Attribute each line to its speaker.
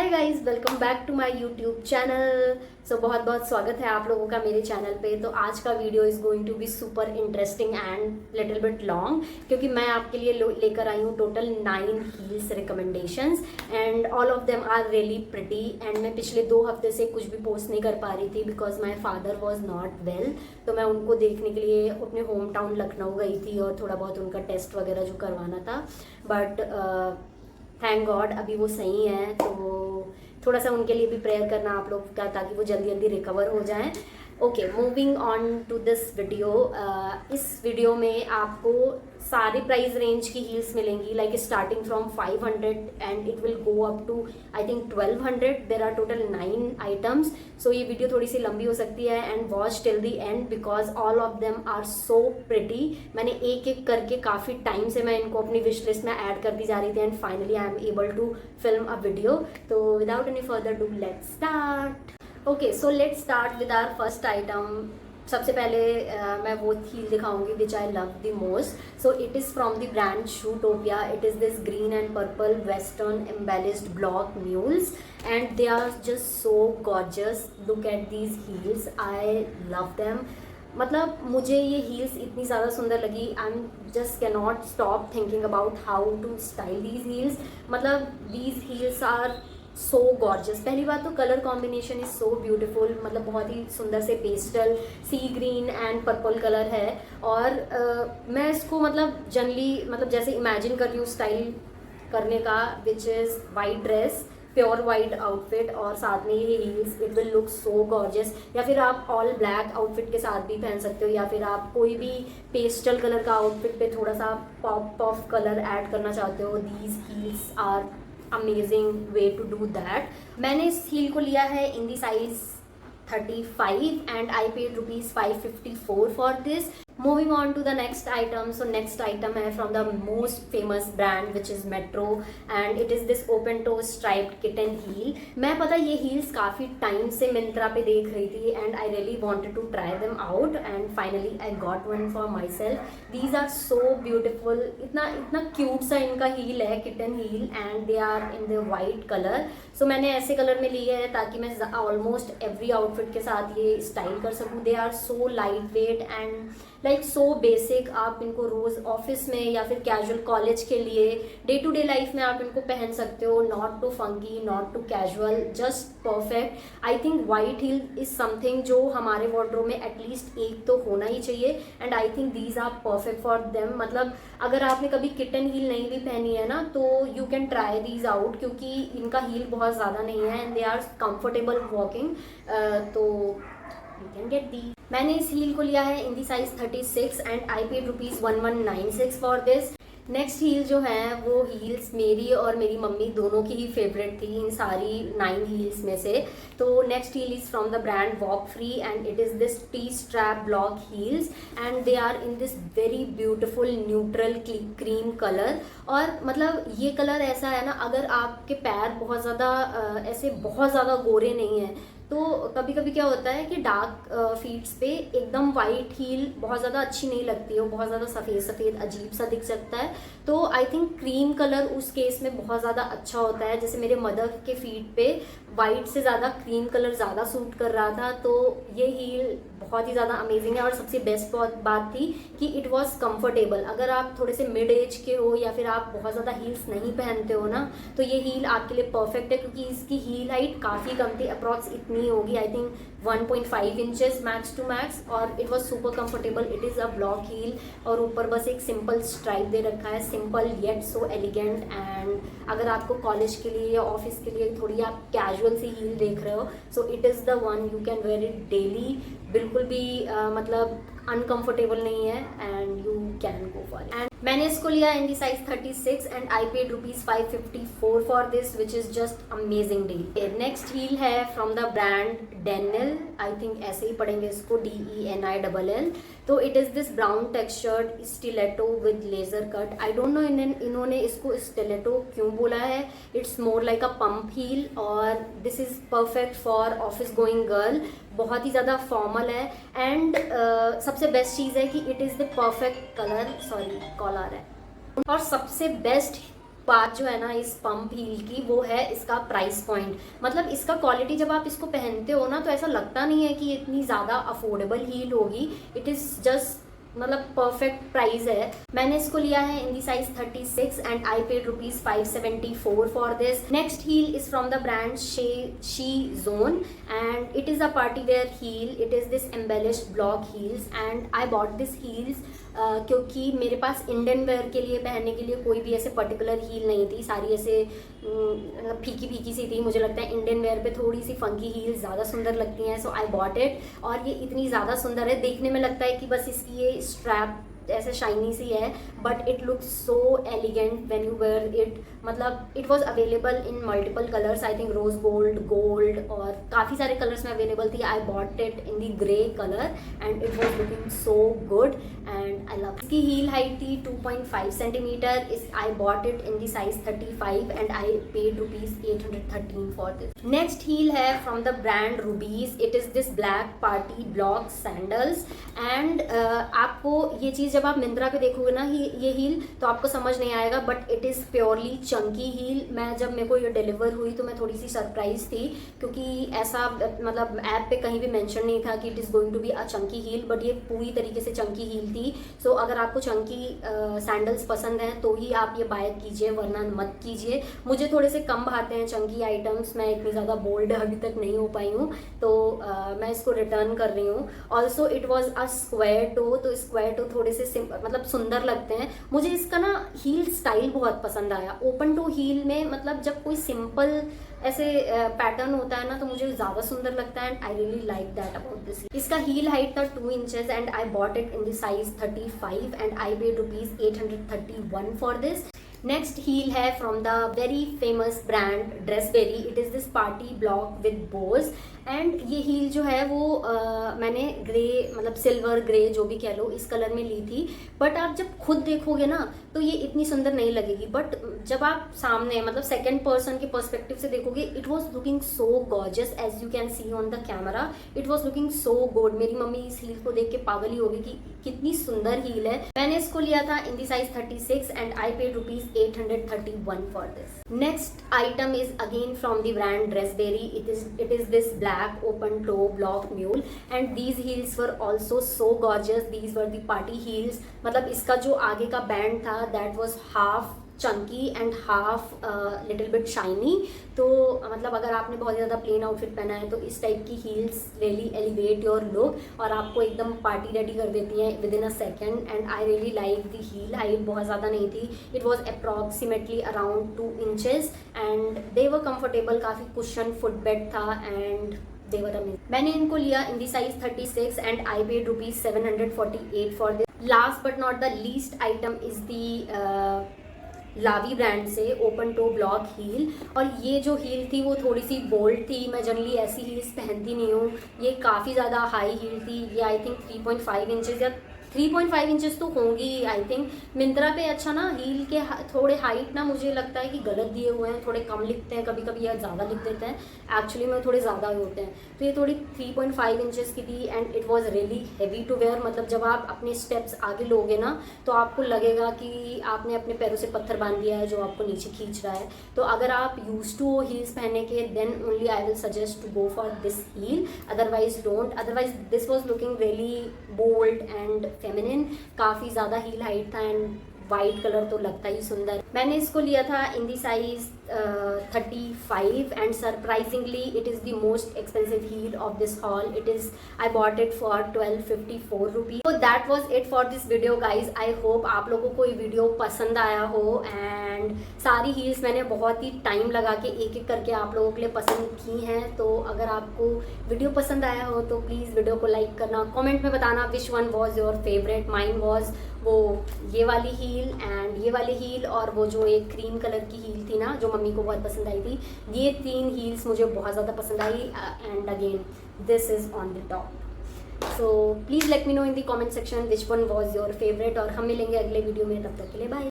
Speaker 1: Hi guys, welcome back to my YouTube channel. So बहुत बहुत स्वागत है आप लोगों का मेरे चैनल पे। तो आज का video is going to be super interesting and little bit long, क्योंकि मैं आपके लिए लेकर आई हूँ total 9 heels recommendations and all of them are really pretty. And मैं पिछले 2 हफ्ते से कुछ भी पोस्ट नहीं कर पा रही थी because my father was not well. तो मैं उनको देखने के लिए अपने होम टाउन लखनऊ गई थी और थोड़ा बहुत उनका टेस्ट वगैरह जो करवाना था। बट थैंक गॉड अभी वो सही हैं, तो थोड़ा सा उनके लिए भी प्रेयर करना आप लोग का, ताकि वो जल्दी जल्दी रिकवर हो जाएं। Okay, moving on to this video. इस वीडियो में आपको सारी प्राइस रेंज की हील्स मिलेंगी, like starting from 500 and it will go up to I think 1200। There are total 9 items. So ये वीडियो थोड़ी सी लंबी हो सकती है and watch till the end because all of them are so pretty. मैंने एक एक करके काफ़ी टाइम से मैं इनको अपनी विश लिस्ट में ऐड करती जा रही थी and finally I am able to film a video. तो without any further do let's start. Okay, so let's start with our first item. सबसे पहले मैं वो हील दिखाऊंगी which I love the most. So it is from the brand Shoetopia. It is this green and purple western embellished block mules and they are just so gorgeous. Look at these heels, I love them. मतलब मुझे ये heels इतनी ज़्यादा सुंदर लगी, I am just can not stop thinking about how to style these heels. मतलब these heels are so gorgeous. पहली बात तो colour combination is so beautiful, मतलब बहुत ही सुंदर से पेस्टल सी ग्रीन एंड पर्पल कलर है। और मैं इसको मतलब जनरली मतलब जैसे इमेजिन कर रही हूँ स्टाइल करने का, which is white dress, pure white outfit और साथ में ये heels, it will look so gorgeous. या फिर आप ऑल ब्लैक आउटफिट के साथ भी पहन सकते हो, या फिर आप कोई भी पेस्टल कलर का आउटफिट पे थोड़ा सा पॉप ऑफ कलर ऐड करना चाहते हो, these heels are amazing way to do that. मैंने इस हील को लिया है in the size 35 and I paid ₹554 for this. Moving on to the next item. So next item है from the most famous brand which is Metro and it is this open toe striped kitten heel. मैं पता ये heels काफ़ी time से मिंत्रा पे देख रही थी and I really wanted to try them out and finally I got one for myself. These are so beautiful. इतना इतना क्यूट सा इनका heel है, kitten heel, and they are in the white color. So मैंने ऐसे colour में लिए है ताकि मैं ऑलमोस्ट एवरी आउटफिट के साथ ये स्टाइल कर सकूँ। They are so light weight and like so basic. आप इनको रोज़ ऑफिस में या फिर कैजुअल कॉलेज के लिए डे टू डे लाइफ में आप इनको पहन सकते हो। Not too funky, not too casual, just perfect. I think white heel is something जो हमारे वार्डरोब में एटलीस्ट एक तो होना ही चाहिए and I think these are perfect for them. मतलब अगर आपने कभी किटन हील नहीं भी पहनी है ना, तो you can try these out, क्योंकि इनका हील बहुत ज़्यादा नहीं है and they are comfortable walking. तो यू कैन गेट दी। मैंने इस हील को लिया है in the size 36 and I paid ₹1196 for this. Next heel जो है वो हील्स मेरी और मेरी मम्मी दोनों की ही फेवरेट थी इन सारी 9 हील्स में से। तो next heel is from the brand Walk Free and it is this T strap block heels and they are in this very beautiful neutral cream colour. और मतलब ये कलर ऐसा है ना, अगर आपके पैर बहुत ज़्यादा ऐसे बहुत ज़्यादा गोरे नहीं हैं, तो कभी कभी क्या होता है कि डार्क फीट्स पे एकदम वाइट हील बहुत ज़्यादा अच्छी नहीं लगती है, वो बहुत ज़्यादा सफ़ेद सफ़ेद अजीब सा दिख सकता है। तो आई थिंक क्रीम कलर उस केस में बहुत ज़्यादा अच्छा होता है। जैसे मेरे मदर के फीट पे वाइट से ज़्यादा क्रीम कलर ज़्यादा सूट कर रहा था, तो ये हील बहुत ही ज़्यादा अमेजिंग है। और सबसे बेस्ट बात थी कि इट वॉज कम्फर्टेबल। अगर आप थोड़े से मिड एज के हो या फिर आप बहुत ज़्यादा हील्स नहीं पहनते हो ना, तो ये हील आपके लिए परफेक्ट है, क्योंकि इसकी हील हाइट काफ़ी कम थी, अप्रॉक्स इतनी होगी, I think 1.5 inches max to max, और it was super comfortable. It is a block heel और ऊपर बस एक सिंपल स्ट्राइप दे रखा है, simple yet so elegant. And अगर आपको कॉलेज के लिए या ऑफिस के लिए थोड़ी आप कैजुअल सी हील देख रहे हो, so it is the one, you can wear it daily. बिल्कुल भी मतलब अनकंफर्टेबल नहीं है and you can go for it. And मैंने इसको लिया in the size 36 and I paid ₹554 for this, which is just amazing deal. Next heel है from the brand Denill, I think ऐसे ही पढ़ेंगे इसको, DENILL। तो it is this brown textured stiletto with laser cut. I don't know इन्होंने इसको stiletto क्यों बोला है। It's more like a pump heel और this is perfect for office going girl. बहुत ही ज़्यादा फॉर्मल है एंड सबसे बेस्ट चीज़ है कि it is the perfect colour, sorry collar है। और सबसे बेस्ट बात जो है ना इस पंप हील की, वो है इसका प्राइस पॉइंट। मतलब इसका क्वालिटी जब आप इसको पहनते हो ना तो ऐसा लगता नहीं है कि इतनी ज़्यादा अफोर्डेबल हील होगी। इट इज़ जस्ट मतलब परफेक्ट प्राइस है। मैंने इसको लिया है in the size 36 and I paid ₹574 for this. Next heel is from the brand Shezone and it is a party wear heel. It is this embellished block heels and I bought this heels क्योंकि मेरे पास Indian wear के लिए पहनने के लिए कोई भी ऐसे पर्टिकुलर हील नहीं थी, सारी ऐसे फीकी फीकी सी थी। मुझे लगता है इंडियन वेयर पे थोड़ी सी फंकी हील्स ज़्यादा सुंदर लगती हैं, सो आई बॉट इट। और ये इतनी ज़्यादा सुंदर है, देखने में लगता है कि बस इसकी ये स्ट्रैप ऐसे शाइनी सी है, but it looks so elegant when you wear it. मतलब it was available in multiple colours, I think rose gold, gold और काफ़ी सारे कलर्स में अवेलेबल थी। I bought it in the grey colour and it was looking so good and I love. इसकी heel height थी 2.5 centimetre. इस I bought it in the size 35 and I paid ₹813 for this. Next heel है from the brand रूबीज। It is this black party block sandals and आपको ये चीज़ जब आप मिंत्रा पे देखोगे ना ये हील तो आपको समझ नहीं आएगा, but it is purely chunky heel. मैं जब मेरे को ये डिलीवर हुई तो मैं थोड़ी सी सरप्राइज थी क्योंकि ऐसा मतलब ऐप पे कहीं भी मेंशन नहीं था कि it is going to be a chunky heel, but ये पूरी तरीके से चंकी हील थी। सो अगर आपको चंकी सैंडल्स पसंद हैं तो ही आप ये बाय कीजिए, वरना मत कीजिए। मुझे थोड़े से कम भाते हैं चंकी आइटम्स, मैं इतनी ज़्यादा बोल्ड अभी तक नहीं हो पाई हूँ, तो मैं इसको रिटर्न कर रही हूँ। Also it was a square toe, तो स्क्वायर टो थोड़े से मतलब सुंदर लगते हैं। मुझे इसका ना हील स्टाइल बहुत पसंद आया। ओपन टो हील में मतलब जब कोई सिंपल ऐसे पैटर्न होता है ना तो मुझे ज़्यादा सुंदर लगता है and I really like that about this. इसका हील हाइट था 2 inches and I bought it in the size 35 and I paid ₹831 for this. Next heel है from the very famous brand Dressberry. It is this party block with bows and ये heel जो है वो मैंने grey मतलब silver grey जो भी कह लो इस कलर में ली थी, बट आप जब खुद देखोगे ना तो ये इतनी सुंदर नहीं लगेगी, बट जब आप सामने मतलब सेकंड पर्सन के पर्सपेक्टिव से देखोगे it was looking so gorgeous as you can see on the camera. It was looking so good. मेरी मम्मी इस हील को देख के पागल ही होगी कि कितनी सुंदर हील है। मैंने इसको लिया था in the size 36 and I paid ₹831 for this. Next item is again from the brand Dressberry. It is this black open toe block mule and these heels were also so gorgeous. These were the party heels. मतलब इसका जो आगे का band था that was half Chunky and half little bit shiny. तो मतलब अगर आपने बहुत ज़्यादा प्लेन आउटफिट पहना है तो इस टाइप की heels really elevate your look और आपको एकदम पार्टी रेडी कर देती हैं within a second. And I really like the heel height बहुत ज़्यादा नहीं थी। It was approximately around 2 inches and they were comfortable. काफ़ी कुशन फुट बेड था एंड they were amazing. मैंने इनको लिया in the size 36 and I paid ₹748 for this. Last but not the least item is the लावी brand से open to block heel. और ये जो हील थी वो थोड़ी सी बोल्ड थी। मैं जनरली ऐसी हील्स पहनती नहीं हूँ। ये काफ़ी ज़्यादा हाई हील थी। ये आई थिंक 3.5 इंचेस या 3.5 इंचेस तो होंगी आई थिंक। मिंत्रा पे अच्छा ना हील के थोड़े हाइट ना मुझे लगता है कि गलत दिए हुए हैं, थोड़े कम लिखते हैं कभी कभी या ज़्यादा लिख देते हैं, एक्चुअली में थोड़े ज़्यादा होते हैं। तो ये थोड़ी 3.5 इंचेस की थी and it was really heavy to wear. मतलब जब आप अपने स्टेप्स आगे लोगे ना तो आपको लगेगा कि आपने अपने पैरों से पत्थर बांध दिया है जो आपको नीचे खींच रहा है। तो अगर आप यूज टू हो हील्स पहनने के then only I will suggest to go for this heel, otherwise don't. Otherwise this was looking really bold and feminine. काफ़ी ज़्यादा हील हाइट था एंड वाइट कलर तो लगता ही सुंदर। मैंने इसको लिया था in the size 35 and surprisingly it is the most expensive heel of this haul. It is I bought it for 1254 rupees. So that was it for this video guys. I hope आप लोगों को ये video पसंद आया हो and सारी heels मैंने बहुत ही टाइम लगा के एक एक करके आप लोगों के लिए पसंद की हैं. तो अगर आपको वीडियो पसंद आया हो तो प्लीज़ वीडियो को लाइक करना, कमेंट में बताना विच one was your favourite. Mine was वो ये वाली हील एंड ये वाली हील और वो जो एक क्रीम कलर की हील थी ना जो मम्मी को बहुत पसंद आई थी. ये 3 हील्स मुझे बहुत ज़्यादा पसंद आई and again this is on the top. So please let me know in the comment section which one was your favourite और हम मिलेंगे अगले वीडियो में. तब तक के लिए बाय.